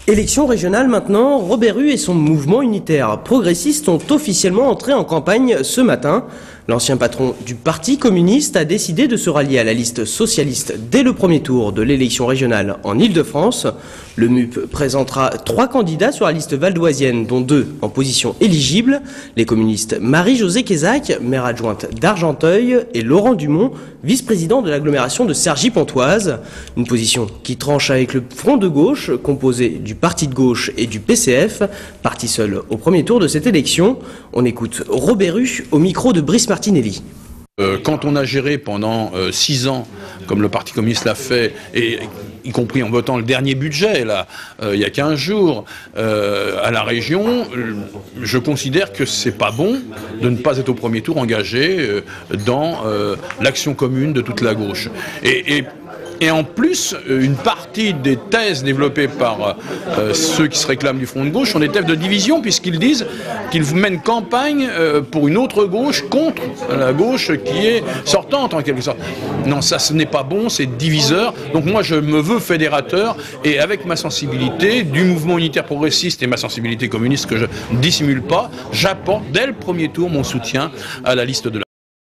Élection régionale maintenant, Robert Rue et son mouvement unitaire progressiste ont officiellement entré en campagne ce matin. L'ancien patron du Parti communiste a décidé de se rallier à la liste socialiste dès le premier tour de l'élection régionale en Ile-de-France. Le MUP présentera 3 candidats sur la liste valdoisienne, dont 2 en position éligible. Les communistes Marie-Josée Quézac, maire adjointe d'Argenteuil, et Laurent Dumont, vice-président de l'agglomération de Cergy-Pontoise. Une position qui tranche avec le Front de gauche, composé du Parti de gauche et du PCF, parti seul au premier tour de cette élection. On écoute Robert Rue au micro de Brice Martinelli. Quand on a géré pendant 6 ans, comme le Parti communiste l'a fait, et y compris en votant le dernier budget, là, il y a 15 jours, à la région, je considère que c'est pas bon de ne pas être au premier tour engagé dans l'action commune de toute la gauche. Et en plus, une partie des thèses développées par ceux qui se réclament du Front de gauche sont des thèses de division, puisqu'ils disent qu'ils mènent campagne pour une autre gauche contre la gauche qui est sortante en quelque sorte. Non, ça ce n'est pas bon, c'est diviseur. Donc moi je me veux fédérateur, et avec ma sensibilité du mouvement unitaire progressiste et ma sensibilité communiste que je ne dissimule pas, j'apporte dès le premier tour mon soutien à la liste de la